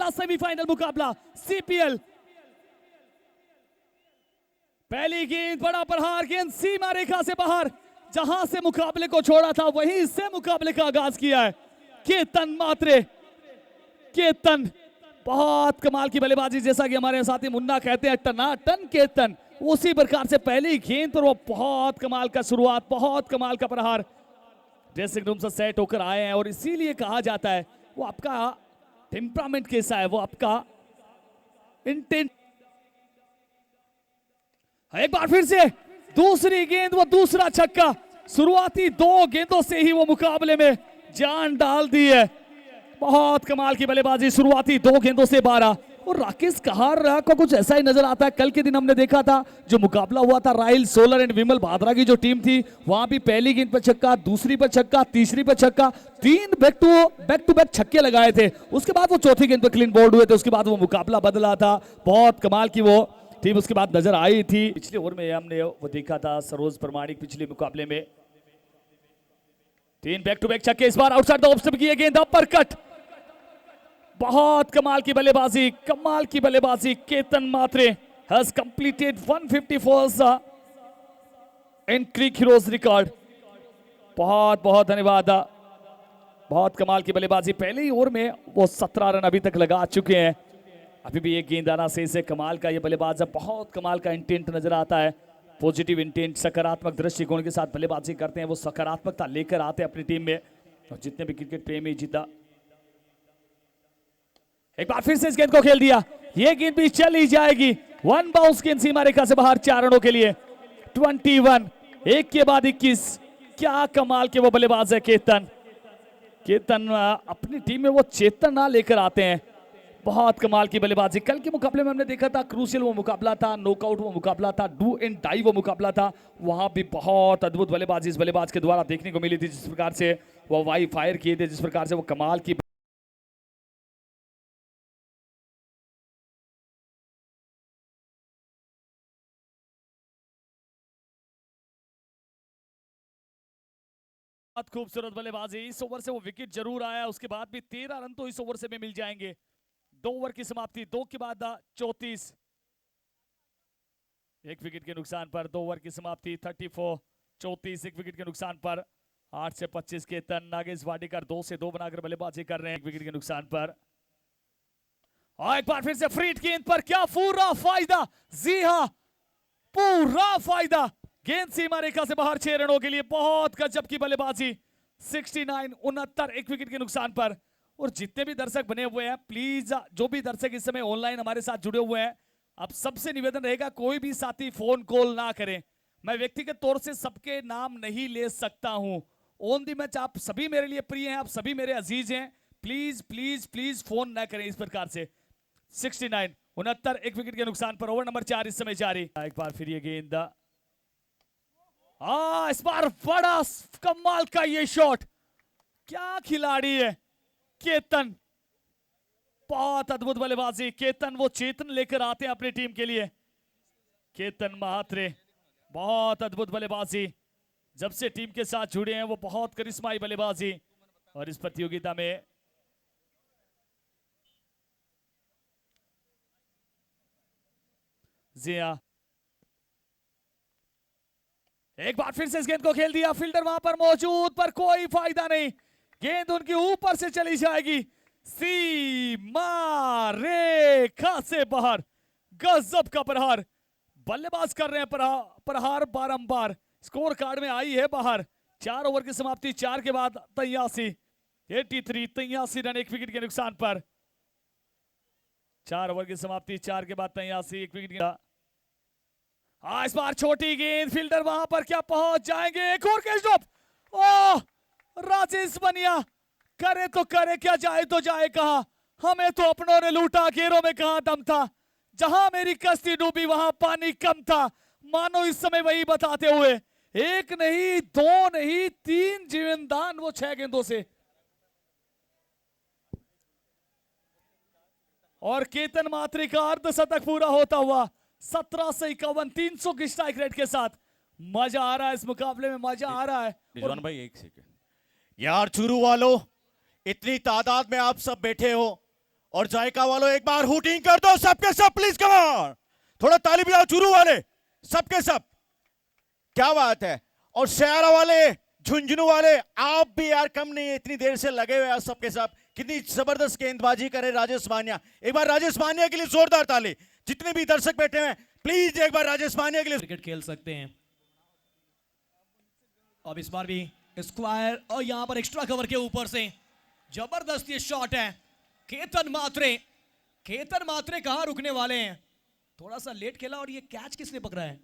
पहला सेमीफाइनल मुकाबला सीपीएल। पहली गेंद बड़ा प्रहार, गेंद सीमा रेखा से बाहर, जहां से मुकाबले को छोड़ा था वहीं से मुकाबले का आगाज किया है केतन मात्रे। केतन बहुत कमाल की बल्लेबाजी, जैसा कि हमारे साथी मुन्ना कहते हैं टनाटन केतन, उसी प्रकार से पहली गेंद पर वो बहुत कमाल का शुरुआत, बहुत कमाल का प्रहार। ड्रेसिंग रूम से सेट होकर आए हैं और इसीलिए कहा जाता है वो आपका टेम्परामेंट कैसा है, वो आपका इंटेंट। एक बार फिर से दूसरी गेंद, वो दूसरा छक्का, शुरुआती दो गेंदों से ही वो मुकाबले में जान डाल दी है। बहुत कमाल की बल्लेबाजी, शुरुआती दो गेंदों से 12। और राकेश कहार को कुछ ऐसा ही नजर आता है। कल के दिन हमने देखा था जो मुकाबला हुआ था राइल सोलर एंड विमल भादरा की जो टीम थी, वहां भी पहली गेंद पर छक्का, दूसरी पर छक्का, तीसरी पर छक्का, 3 बैक टू बैक छक्के लगाए थे। उसके बाद वो चौथी गेंद पर क्लीन बोल्ड हुए थे, उसके बाद वो मुकाबला बदला था। बहुत कमाल की वो टीम उसके बाद नजर आई थी। पिछले ओवर में हमने वो देखा था सरोज प्रमाणिक पिछले मुकाबले में 3 बैक टू बैक छक्के, इस बार आउटसाइड द ऑफ स्टंप की गेंद, अपर कट। बहुत कमाल की बल्लेबाजी, कमाल की बल्लेबाजी। केतन मात्रे हैज कंप्लीटेड 154 इन क्रिक हीरोज रिकॉर्ड। बहुत बहुत धन्यवाद, बहुत कमाल की बल्लेबाजी। पहले ही ओवर में वो 17 रन अभी तक लगा चुके हैं। अभी भी एक गेंद आना से इसे कमाल का ये बल्लेबाज, बहुत कमाल का इंटेंट नजर आता है। पॉजिटिव इंटेंट, सकारात्मक दृष्टिकोण के साथ बल्लेबाजी करते हैं, वो सकारात्मकता लेकर आते हैं अपनी टीम में। और जितने भी क्रिकेट प्रेमी जीता, एक बार फिर से इस गेंद को खेल दिया, ये गेंद भी चली जाएगी। 1 बाउंस गेंद सीमा रेखा से बाहर, 4 रनों के लिए 21, एक के बाद 21। क्या कमाल के वो बल्लेबाज है केतन। केतन अपनी टीम में वो चेतना लेकर आते हैं। बहुत कमाल की बल्लेबाजी। कल के मुकाबले में हमने देखा था क्रूशियल वो मुकाबला था, नॉकआउट वो मुकाबला था, डू एंड डाई वो मुकाबला था। वहां भी बहुत अद्भुत बल्लेबाजी इस बल्लेबाज के द्वारा देखने को मिली थी। जिस प्रकार से वो वाई फायर किए थे, जिस प्रकार से वो कमाल की खूबसूरत बल्लेबाजी। इस ओवर से वो विकेट जरूर आया, उसके बाद भी 13 रन तो इस ओवर से भी मिल जाएंगे। 2 ओवर की समाप्ति, 2 के बाद 34, एक विकेट के नुकसान पर 2 ओवर की समाप्ति 34, 34 एक विकेट के नुकसान पर। 8 से 25 केतन, नागेश वाडेकर 2 से 2 बनाकर बल्लेबाजी कर रहे हैं एक विकेट के नुकसान पर। और एक बार फिर से फ्रीट गेंद पर, क्या पूरा फायदा, जी हां पूरा फायदा। गेंद सीमा रेखा से बाहर, 6 रनों के लिए। बहुत गजब की बल्लेबाजी। 69, 69 एक विकेट के नुकसान पर। और जितने भी दर्शक बने हुए हैं, प्लीज जो भी दर्शक इस समय ऑनलाइन हमारे साथ जुड़े हुए हैं, अब सबसे निवेदन रहेगा कोई भी साथी फोन कॉल ना करें। मैं व्यक्तिगत तौर से सबके नाम नहीं ले सकता हूं। ऑन दी मैच आप सभी मेरे लिए प्रिय हैं, आप सभी मेरे अजीज हैं। प्लीज प्लीज प्लीज फोन ना करें इस प्रकार से। 69, 69 एक विकेट के नुकसान पर। ओवर नंबर 4 इस समय जारी। एक बार फिर ये गेंद, इस बार बड़ा कमाल का ये शॉट। क्या खिलाड़ी है केतन, बहुत अद्भुत बल्लेबाजी। केतन वो चेतन लेकर आते हैं अपनी टीम के लिए। केतन महात्रे, बहुत अद्भुत बल्लेबाजी। जब से टीम के साथ जुड़े हैं वो बहुत करिश्माई बल्लेबाजी। और इस प्रतियोगिता में जिया, एक बार फिर से इस गेंद को खेल दिया, फील्डर वहां पर मौजूद, पर कोई फायदा नहीं। गेंद उनकी ऊपर से चली जाएगी, सीमा रेखा से बाहर। गजब का प्रहार, बल्लेबाज कर रहे हैं प्रहार बारंबार। स्कोर कार्ड में आई है बाहर। 4 ओवर की समाप्ति, 4 के बाद 83, 83 रन एक विकेट के नुकसान पर। 4 ओवर की समाप्ति, 4 के बाद 83 एक विकेट के। इस बार छोटी गेंद, फील्डर वहां पर क्या पहुंच जाएंगे। एक और कैच ड्रॉप। ओह, राजेश बनिया करे तो करे क्या, जाए तो जाए कहां। हमें तो अपनों ने लूटा, घेरों में कहां दम था। जहां मेरी कश्ती डूबी वहां पानी कम था। मानो इस समय वही बताते हुए, एक नहीं, 2 नहीं, 3 जीवनदान वो 6 गेंदों से। और केतन मात्रे का अर्धशतक पूरा होता हुआ 17 से 51, 300 की स्ट्राइक रेट के साथ। मजा आ रहा है इस मुकाबले में, मजा आ रहा है। रिजवान भाई एक सेकंड यार, चूरू वालों, इतनी तादाद में आप सब बैठे हो और जायका वालों एक बार हुटिंग कर दो सबके सब, प्लीज कम ऑन, थोड़ा ताली बजाओ चुरू वाले, सबके सब, क्या बात है। और शयारा वाले, झुंझुनू वाले, आप भी यार कम नहीं है, इतनी देर से लगे हुए हैं सबके सब। कितनी जबरदस्त गेंदबाजी करे राजेश मान्या, एक बार राजेश मान्या के लिए जोरदार ताली। जितने भी दर्शक बैठे हैं प्लीज एक बार राजेश मान्या के लिए। क्रिकेट खेल सकते हैं। अब इस बार भी स्क्वायर और यहां पर एक्स्ट्रा कवर के ऊपर से जबरदस्त ये शॉट है। केतन मात्रे कहां रुकने वाले हैं, थोड़ा सा लेट खेला और ये कैच किसने पकड़ा है?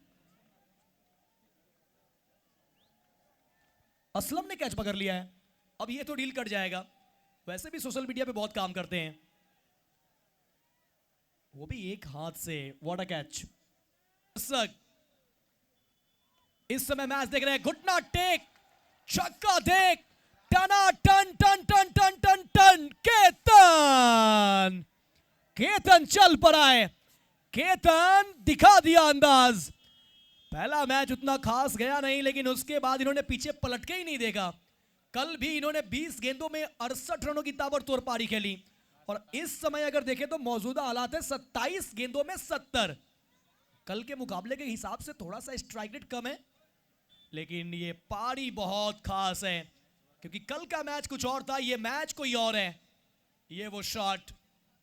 असलम ने कैच पकड़ लिया है। अब ये तो डील कट जाएगा। वैसे भी सोशल मीडिया पे बहुत काम करते हैं, वो भी एक हाथ से। What a catch. इस समय मैच देख रहे हैं, घुटना टेक, छक्का देख, टना टन टन टन टन टन टन। केतन चल पड़ा है, केतन दिखा दिया अंदाज। पहला मैच उतना खास गया नहीं, लेकिन उसके बाद इन्होंने पीछे पलट के ही नहीं देखा। कल भी इन्होंने 20 गेंदों में 68 रनों की ताबड़तोड़ पारी खेली, और इस समय अगर देखें तो मौजूदा हालात है 27 गेंदों में 70। कल के मुकाबले के हिसाब से थोड़ा सा स्ट्राइक रेट कम है, लेकिन ये पारी बहुत खास है, क्योंकि कल का मैच कुछ और था, ये मैच कोई और है। ये वो शॉट,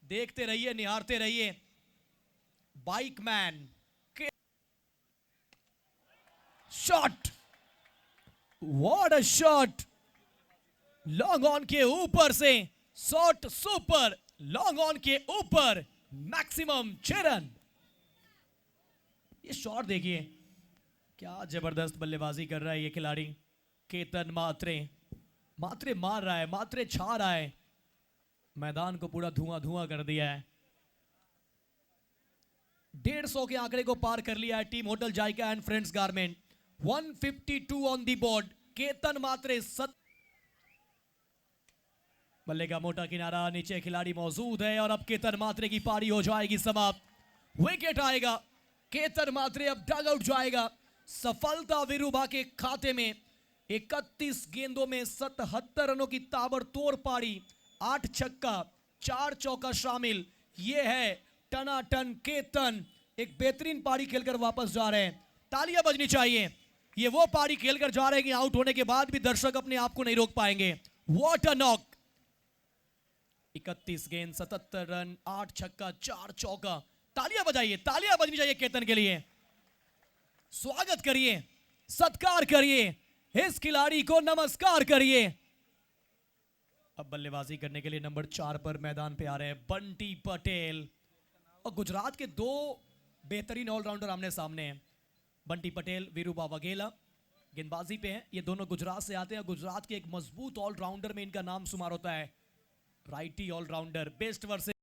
देखते रहिए, निहारते रहिए। Bike man shot, what a shot, long on के ऊपर से शॉट, सुपर लॉन्ग ऑन के ऊपर, मैक्सिमम 6 रन। ये शॉट देखिए, क्या जबरदस्त बल्लेबाजी कर रहा है ये खिलाड़ी केतन मात्रे मार रहा है, मात्रे छा रहा है, मैदान को पूरा धुआं धुआं कर दिया है। 150 के आंकड़े को पार कर लिया है team hotel Zaika and friends garment. 152 on the board. Ketan Mhatre बल्ले का मोटा किनारा, नीचे खिलाड़ी मौजूद है, और अब केतन मात्रे की पारी हो जाएगी समाप्त। विकेट आएगा, केतन मात्रे अब डग आउट जाएगा। सफलता विरुभा के खाते में। 31 गेंदों में 77 रनों की ताबड़तोड़ पारी, 8 छक्का 4 चौका शामिल। यह है टनाटन केतन, एक बेहतरीन पारी खेलकर वापस जा रहे हैं। तालियां बजनी चाहिए। ये वो पारी खेलकर जा रहे हैं कि आउट होने के बाद भी दर्शक अपने आप को नहीं रोक पाएंगे। What a knock. 31 गेंद 77 रन, 8 छक्का 4 चौका। तालियां बजाइए, तालियां बजनी चाहिए केतन के लिए। स्वागत करिए, सत्कार करिए, इस खिलाड़ी को नमस्कार करिए। अब बल्लेबाजी करने के लिए नंबर 4 पर मैदान पे आ रहे हैं बंटी पटेल। और गुजरात के 2 बेहतरीन ऑलराउंडर आमने सामने हैं। बंटी पटेल, वीरूबा वघेला गेंदबाजी पे हैं। ये दोनों गुजरात से आते हैं। गुजरात के एक मजबूत ऑलराउंडर में इनका नाम शुमार होता है। Righty allrounder, best versus